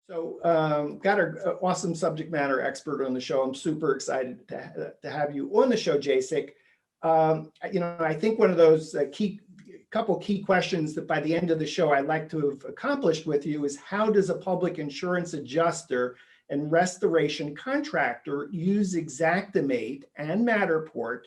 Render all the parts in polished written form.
So got an awesome subject matter expert on the show. I'm super excited to have you on the show, Jacek. I think one of those couple key questions that by the end of the show I'd like to have accomplished with you is, how does a public insurance adjuster and restoration contractor use Xactimate and Matterport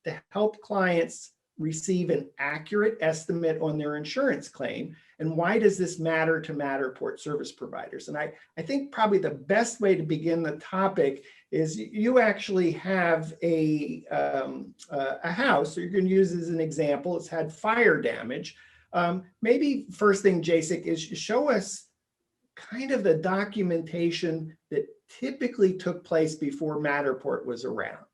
to help clients receive an accurate estimate on their insurance claim? And why does this matter to Matterport service providers? And I think probably the best way to begin the topic is, you actually have a house that you're going to use as an example. It's had fire damage. Maybe first thing, Jacek, is show us kind of the documentation that typically took place before Matterport was around.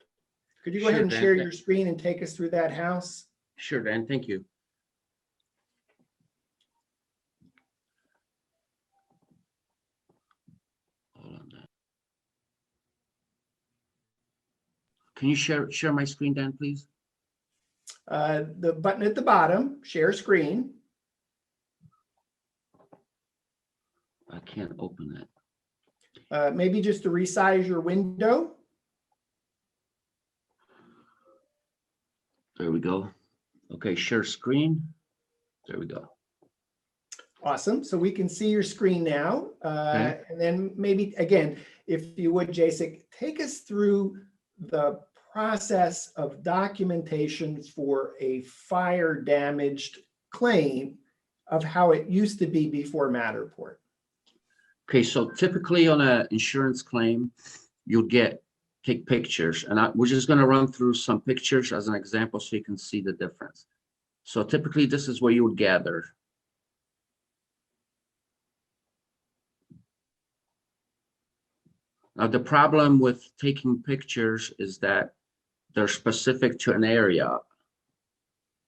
Could you go ahead and share your screen and take us through that house? Sure, Dan, thank you. Hold on, Dan. Can you share my screen, Dan, please? The button at the bottom, share screen. I can't open it. Maybe just to resize your window. There we go. Okay, share screen. There we go. Awesome. So we can see your screen now. Okay. And then maybe, again, if you would, Jacek, take us through the process of documentation for a fire damaged claim of how it used to be before Matterport. Okay, so typically on an insurance claim, you'll take pictures, and we're just going to run through some pictures as an example so you can see the difference. So typically this is where you would gather. Now the problem with taking pictures is that they're specific to an area,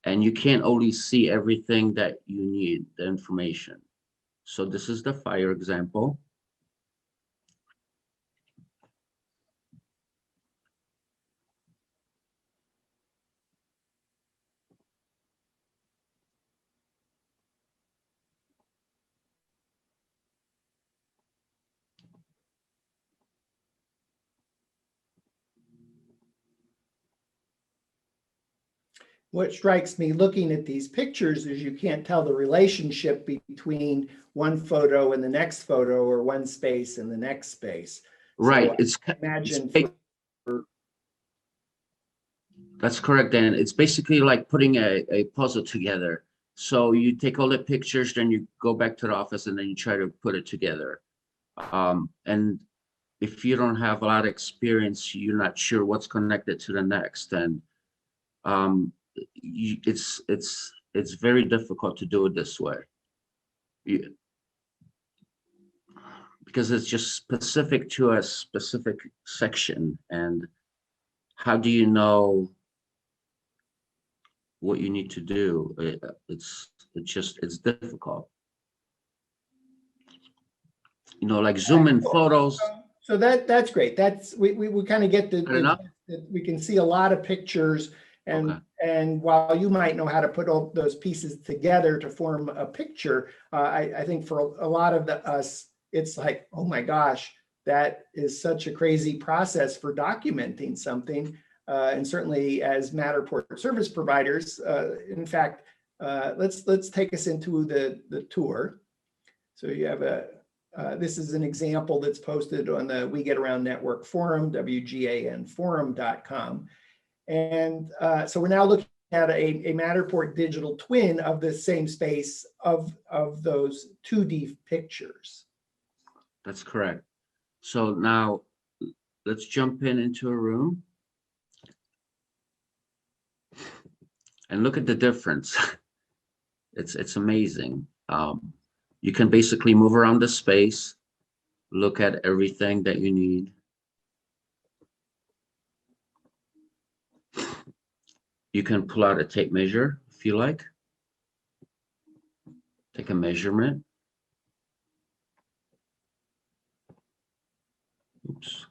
and you can't always see everything that you need, the information. So this is the fire example. What strikes me looking at these pictures is you can't tell the relationship between one photo and the next photo, or one space and the next space. Right. So imagine. That's correct, Dan. It's basically like putting a puzzle together. So you take all the pictures, then you go back to the office, and then you try to put it together. And if you don't have a lot of experience, you're not sure what's connected to the next. And it's very difficult to do it this way, because it's just specific to a specific section. And how do you know what you need to do? It's difficult. Like zoom in photos. So that's great. We kind of get we can see a lot of pictures. And Okay. And while you might know how to put all those pieces together to form a picture, I think for a lot of us, it's like, oh my gosh, that is such a crazy process for documenting something. And certainly as Matterport service providers, in fact, let's take us into the tour. So you have this is an example that's posted on the We Get Around Network forum, WGAN-forum.com. And so we're now looking at a Matterport digital twin of the same space of those 2D pictures. That's correct. So now let's jump into a room and look at the difference. It's amazing. You can basically move around the space, look at everything that you need. You can pull out a tape measure if you like. Take a measurement. Oops.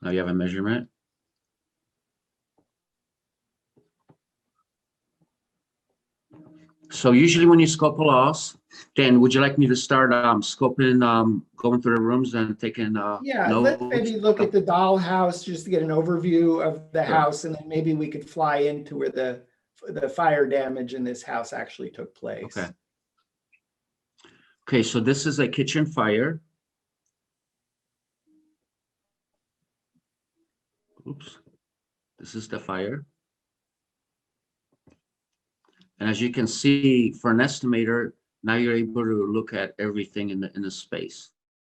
Now Now you have a measurement. So usually when you scope a loss, Dan, would you like me to start scoping, going through the rooms and taking Yeah, let's notes? maybe look at the dollhouse just to get an overview of the Sure. house, and then maybe we could fly into where the fire damage in this house actually took place. Okay. Okay, so this is a kitchen fire. Oops. This is the fire. And as you can see, for an estimator, now you're able to look at everything in the space.